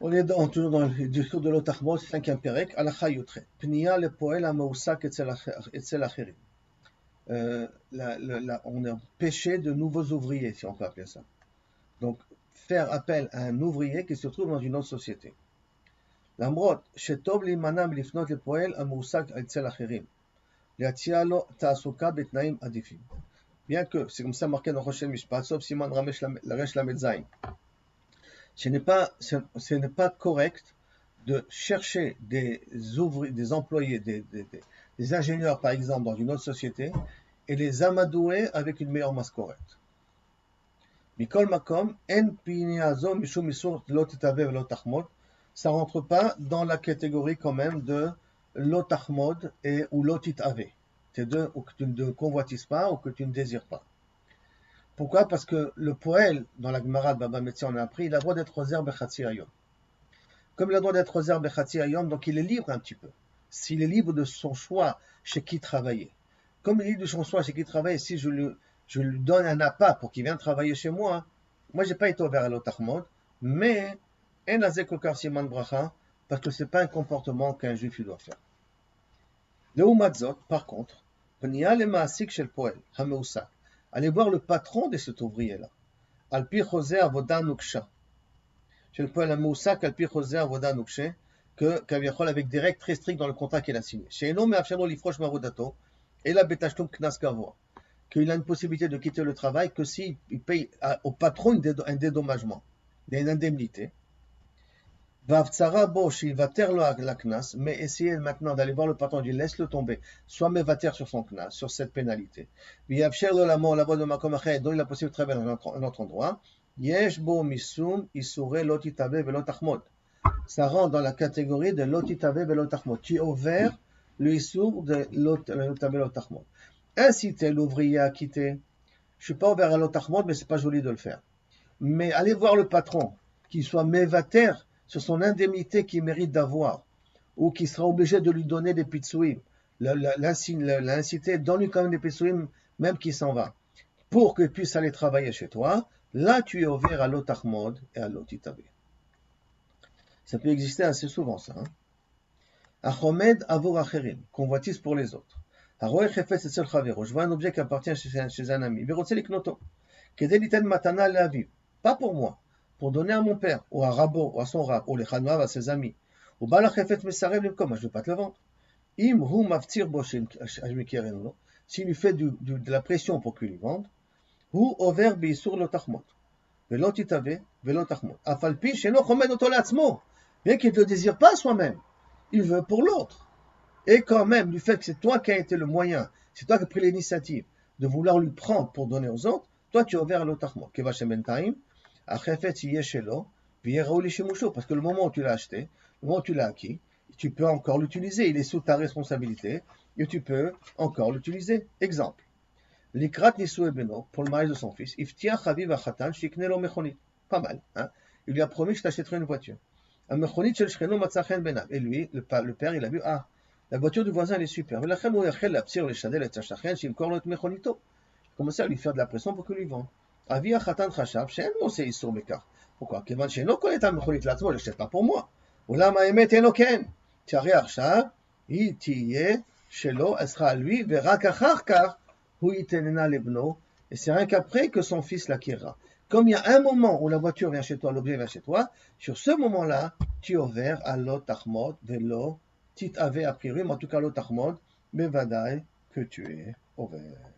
On est toujours dans le discours de l'Otachmot, 5e Pérec, Alacha Yotre. Pnia le poel amausak etzel acherim. On est empêché de nouveaux ouvriers, si on peut appeler ça. Donc, faire appel à un ouvrier qui se trouve dans une autre société. Lamrot, shetov limanam lifnot le poel amausak etzel acherim. Liatia lo ta'asuka betnaim adifim. Bien que, c'est comme ça marqué dans Rochel Mishpat, sauf Simon Ramesh Laresh Lamedzaïn. Ce n'est pas correct de chercher des employés, des ingénieurs par exemple dans une autre société et les amadouer avec une meilleure masse correcte. Mikol makom en piniazo mishum isur lo titave velo tachmod, ça rentre pas dans la catégorie quand même de lo tachmod et ou lo titave. C'est deux ou que tu ne convoitises pas ou que tu ne désires pas. Pourquoi? Parce que le poël, dans la Gemara de Baba Metzia, on a appris, il a le droit d'être ozer bechatzi hayom. Comme il a le droit d'être ozer bechatzi hayom, donc il est libre un petit peu. S'il est libre de son choix chez qui travailler. Comme il est libre de son choix chez qui travailler, si je lui donne un appât pour qu'il vienne travailler chez moi, moi j'ai pas été ouvert à l'otachmod, mais en azek okar siman bracha, parce que c'est pas un comportement qu'un juif doit faire. Le umatzot, par contre, pnia le maasik shel poël, hameusak. Allez voir le patron de cet ouvrier-là. Alpi Choser Avoda Nuksha. Je le poël Mousak Alpi Choser Avoda Nuksha, que Kaviachol avec des règles très strictes dans le contrat qu'il a signé. Chez Eno Meafshano Lifrosh Marodato, et la Betashtum Knas Gavoa. Qu'il a une possibilité de quitter le travail que s'il paye au patron un dédommagement, une indemnité. Vavtsara Bosh, il va taire la Knas, mais essayez maintenant d'aller voir le patron, il laisse le tomber, soit mais va taire sur son Knas, sur cette pénalité. Viyavcher de la mort, la voix de Makom Achet, donne la possibilité de travailler dans un autre endroit. Yesh bo misum, isure lotitave velot achmod. Ça rentre dans la catégorie de lotitave velot achmod. Tu es ouvert le isur de lotitave velot achmod. Inciter l'ouvrier à quitter. Je suis pas ouvert à lot achmod, mais c'est pas joli de le faire. Mais allez voir le patron, qu'il soit mévater sur son indemnité qu'il mérite d'avoir, ou qui sera obligé de lui donner des pitsouim, l'inciter, donne-lui quand même des pitsouim, même qu'il s'en va, pour qu'il puisse aller travailler chez toi. Là, tu es ouvert à l'otachmod et à l'otitavé. Ça peut exister assez souvent, ça. Achomed avor acherim, convoitise pour les autres. Haroe chefetz etzel chavero, je vois un objet qui appartient chez un ami. Verotze liknoto, kedei liten matana leaviv, pas pour moi, pour donner à mon père, ou à Rabo, ou à son rab, ou les Chanoav, à ses amis. Ou Balachefet Mesarev Limkom, moi je ne vais pas te le vendre. Im hu maftir boshim, s'il lui fait de la pression pour qu'il lui vende, hu over beisur lotachmot, velot itave, velot achmot. Afalpi, sheno chomed oto leatzmo, bien qu'il ne le désire pas soi-même, il veut pour l'autre. Et quand même, du fait que c'est toi qui as été le moyen, c'est toi qui as pris l'initiative de vouloir lui prendre pour donner aux autres, toi tu es ouvert à l'otachmot. Kevachem bentaim, parce que le moment où tu l'as acheté, le moment où tu l'as acquis, tu peux encore l'utiliser. Il est sous ta responsabilité et tu peux encore l'utiliser. Exemple. L'ikrat nisoué beno, pour le mariage de son fils, iftia chaviv achatan shikne lo mechonit. Pas mal, hein. Il lui a promis, je t'achèterai une voiture. Un mechonit shel shcheno matzachen benav. Et lui, le père, il a vu, la voiture du voisin, elle est super. Il a commencé à lui faire de la pression pour qu'il lui vende. Avi החתן חשב שאין לו עושה איסור בכך. pourquoi? כיוון שאינו קונה את המכונית לעצמו, לשאת pas pour moi. אולם האמת אינו כן. שהרי עכשיו היא תהיה שלו, elle sera à lui, ורק אחר כך הוא ייתננה לבנו, et c'est rien qu'après que son fils l'acquérera. Comme il y a un moment où la voiture vient chez toi, l'objet vient chez toi, sur ce moment-là, tu es ouvert à lo tachmod, velo, tit ave a priori, mais en tout cas lo tachmod, bevadaï que tu es ouvert.